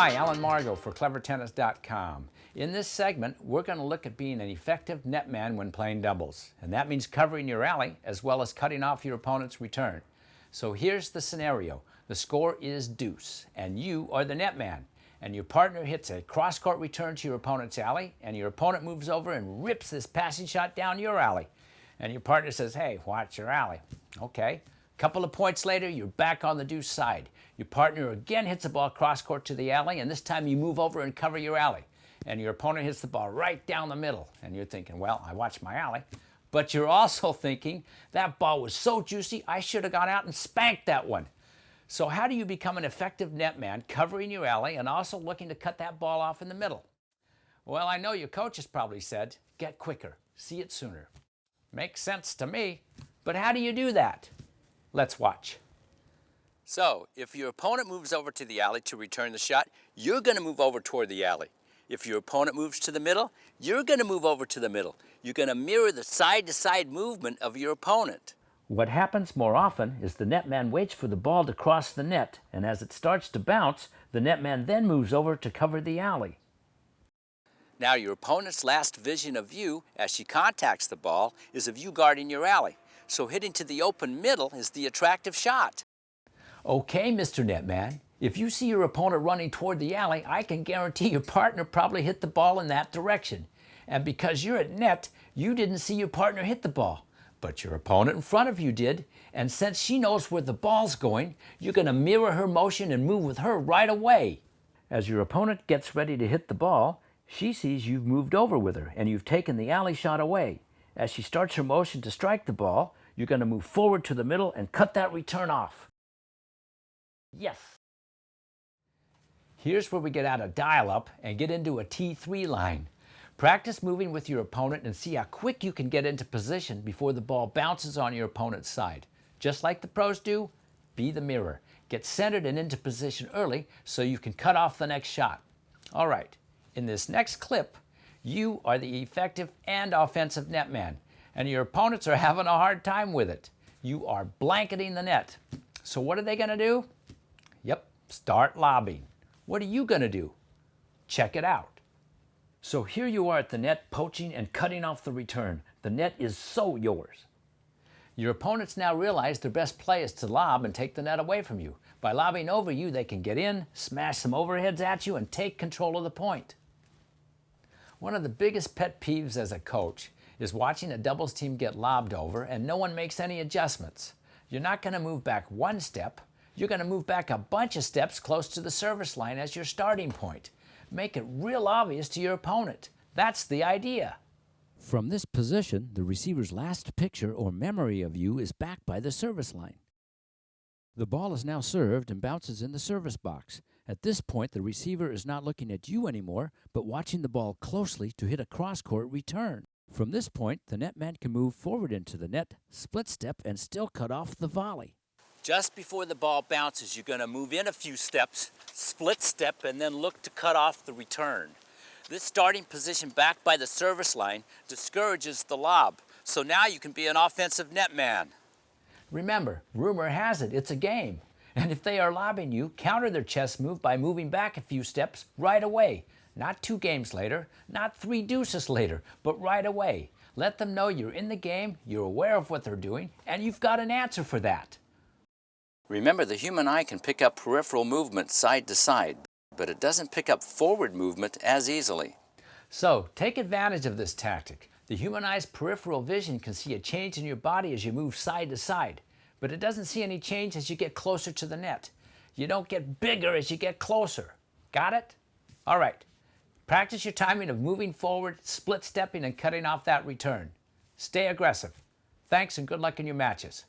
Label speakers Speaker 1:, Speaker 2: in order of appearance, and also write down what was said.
Speaker 1: Hi, Alan Margot for CleverTennis.com. In this segment, we're going to look at being an effective netman when playing doubles. And that means covering your alley as well as cutting off your opponent's return. So here's the scenario. The score is deuce, and you are the netman. And your partner hits a cross-court return to your opponent's alley, and your opponent moves over and rips this passing shot down your alley. And your partner says, hey, watch your alley. Okay. Couple of points later, you're back on the deuce side. Your partner again hits the ball cross-court to the alley, and this time you move over and cover your alley. And your opponent hits the ball right down the middle. And you're thinking, well, I watched my alley. But you're also thinking, that ball was so juicy, I should have gone out and spanked that one. So how do you become an effective netman covering your alley and also looking to cut that ball off in the middle? Well, I know your coach has probably said, get quicker, see it sooner. Makes sense to me, but how do you do that? Let's watch. So, if your opponent moves over to the alley to return the shot, you're going to move over toward the alley. If your opponent moves to the middle, you're going to move over to the middle. You're going to mirror the side-to-side movement of your opponent. What happens more often is the netman waits for the ball to cross the net, and as it starts to bounce, the netman then moves over to cover the alley. Now, your opponent's last vision of you as she contacts the ball is of you guarding your alley. So hitting to the open middle is the attractive shot. Okay, Mr. Netman, if you see your opponent running toward the alley, I can guarantee your partner probably hit the ball in that direction. And because you're at net, you didn't see your partner hit the ball. But your opponent in front of you did, and since she knows where the ball's going, you're going to mirror her motion and move with her right away. As your opponent gets ready to hit the ball, she sees you've moved over with her and you've taken the alley shot away. As she starts her motion to strike the ball, you're going to move forward to the middle and cut that return off. Yes. Here's where we get out of dial-up and get into a T3 line. Practice moving with your opponent and see how quick you can get into position before the ball bounces on your opponent's side. Just like the pros do, be the mirror. Get centered and into position early so you can cut off the next shot. All right, in this next clip, you are the effective and offensive netman, and your opponents are having a hard time with it. You are blanketing the net. So what are they going to do? Yep, start lobbing. What are you going to do? Check it out. So here you are at the net, poaching and cutting off the return. The net is so yours. Your opponents now realize their best play is to lob and take the net away from you. By lobbing over you, they can get in, smash some overheads at you, and take control of the point. One of the biggest pet peeves as a coach is watching a doubles team get lobbed over and no one makes any adjustments. You're not going to move back one step. You're going to move back a bunch of steps close to the service line as your starting point. Make it real obvious to your opponent. That's the idea. From this position, the receiver's last picture or memory of you is back by the service line. The ball is now served and bounces in the service box. At this point, the receiver is not looking at you anymore, but watching the ball closely to hit a cross-court return. From this point, the netman can move forward into the net, split step, and still cut off the volley. Just before the ball bounces, you're going to move in a few steps, split step, and then look to cut off the return. This starting position back by the service line discourages the lob, so now you can be an offensive netman. Remember, rumor has it, it's a game. And if they are lobbing you, counter their chess move by moving back a few steps right away. Not 2 games later, not 3 deuces later, but right away. Let them know you're in the game, you're aware of what they're doing, and you've got an answer for that. Remember, the human eye can pick up peripheral movement side to side, but it doesn't pick up forward movement as easily. So, take advantage of this tactic. The human eye's peripheral vision can see a change in your body as you move side to side, but it doesn't see any change as you get closer to the net. You don't get bigger as you get closer. Got it? All right. Practice your timing of moving forward, split stepping, and cutting off that return. Stay aggressive. Thanks and good luck in your matches.